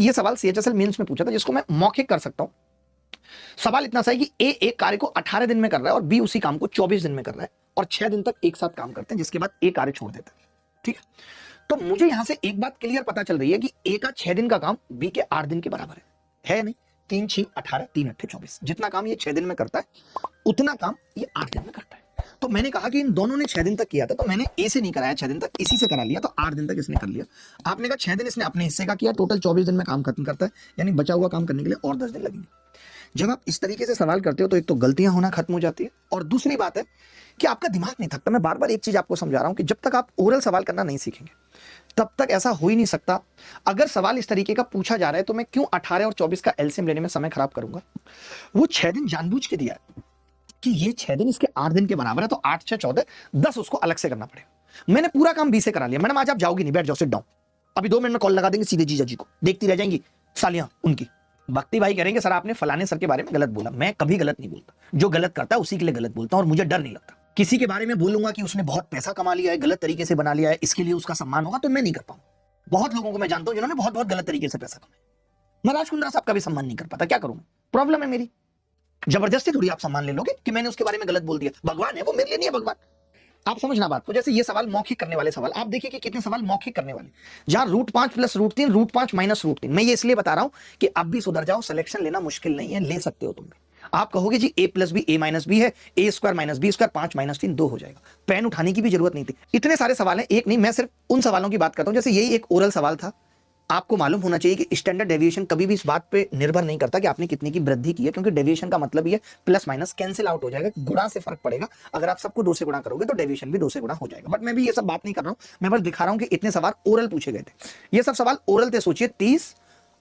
ये सवाल CHSL mains में पूछा था, जिसको मैं मौखिक कर सकता हूं। सवाल इतना सा है कि ए एक कार्य को 18 दिन में कर रहा है और बी उसी काम को 24 दिन में कर रहा है और 6 दिन तक एक साथ काम करते हैं, जिसके बाद ए कार्य छोड़ देता है। ठीक है, तो मुझे यहां से एक बात क्लियर पता चल रही है कि ए का 6 दिन का काम बी के 8 दिन के बराबर है नहीं? 3 6 18 3 8 24, जितना काम ये 6 दिन में करता है उतना काम ये 8 दिन में करता है। तो मैंने कहा कि इन दोनों ने 6 दिन तक किया था, तो मैंने ए से नहीं कराया 6 दिन तक, इसी से करा लिया, तो 8 दिन तक इसने कर लिया। आपने कहा 6 दिन इसने अपने हिस्से का किया, टोटल 24 दिन में काम खत्म करता है, यानी बचा हुआ काम करने के लिए और 10 दिन लगेंगे। जब आप इस तरीके से सवाल करते हो तो एक तो गलतियां होना खत्म हो जाती है, और दूसरी बात है कि आपका दिमाग नहीं थकता। मैं बार बार एक चीज आपको समझा रहा हूं कि जब तक आप ओरल सवाल करना नहीं सीखेंगे तब तक ऐसा हो ही नहीं सकता। अगर सवाल इस तरीके का पूछा जा रहा है तो मैं क्यों 18 और 24 का एलसीएम लेने में समय खराब करूंगा? वो 6 दिन जानबूझ के दिया है कि ये 6 दिन इसके 8 दिन के बराबर है, तो 8 6 14 10 उसको अलग से करना पड़ेगा। मैंने पूरा काम बी से करा लिया। मैडम आज आप जाओगी नहीं, बैठ जाओ, सिट डाउन, अभी 2 मिनट में कॉल लगा देंगे सीधे जीजा जी को, देखती रह जाएंगी सालियां उनकी। भक्ति भाई करेंगे सर आपने फलाने सर के बारे में गलत बोला। मैं कभी गलत नहीं बोलता, जो गलत करता है उसी के लिए गलत बोलता हूं, और मुझे डर नहीं लगता। किसी के बारे में बोलूंगा कि उसने बहुत पैसा कमा लिया है, गलत तरीके से बना लिया है, इसके लिए उसका सम्मान होगा, तो मैं नहीं कर पाऊंगा। बहुत लोगों को मैं जानता हूं जिन्होंने बहुत बहुत गलत तरीके से पैसा कमाया। मैं राजकुंद्रा साहब का भी सम्मान नहीं कर पाता, क्या करूं? प्रॉब्लम है मेरी। जबरदस्ती थोड़ी आप सम्मान ले लोगे कि मैंने उसके बारे में गलत बोल दिया। भगवान है वो, मेरे लिए नहीं है भगवान। आप समझना बात को। जैसे ये सवाल मौखिक करने वाले सवाल, आप देखिए कि कितने सवाल मौखिक करने वाले, जहां √5 + √3, √5 - √3। मैं ये इसलिए बता रहा हूं कि अब भी सुधर जाओ, सिलेक्शन लेना मुश्किल नहीं है, ले सकते हो तुम भी। आप कहोगे जी a + b a - b है, a² - b², 5 - 3 2 हो जाएगा। पेन उठाने की भी जरूरत नहीं थी। इतने सारे सवाल हैं, एक नहीं, मैं सिर्फ उन सवालों की बात करता हूं। जैसे यही एक ओरल सवाल था। आपको मालूम होना चाहिए कि स्टैंडर्ड डेविएशन कभी भी इस बात पे निर्भर नहीं करता कि आपने कितने की वृद्धि की है, क्योंकि डेविएशन का मतलब ही है प्लस माइनस कैंसिल आउट हो जाएगा, गुणा से फर्क पड़ेगा। अगर आप सबको 2 से गुणा करोगे तो डेविएशन भी 2 से गुणा हो जाएगा। बट मैं भी ये सब बात नहीं कर रहा हूं, मैं बस दिखा रहा हूं कि इतने सवाल ओरल पूछे गए थे। ये सब सवाल ओरल थे। सोचिए 30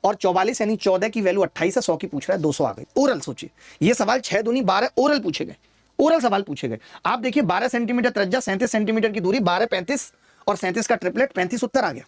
और 44 यानी 14 की वैल्यू 28 है, 100 की पूछ रहा है, 200 आ गई। ओरल सोचिए, ये सवाल 6 दूनी 12 ओरल पूछे गए, ओरल सवाल पूछे गए। आप देखिए 12 सेंटीमीटर त्रिज्या, 37 सेंटीमीटर की दूरी, 12 35 और 37 का ट्रिपलेट, 35 उत्तर आ गया।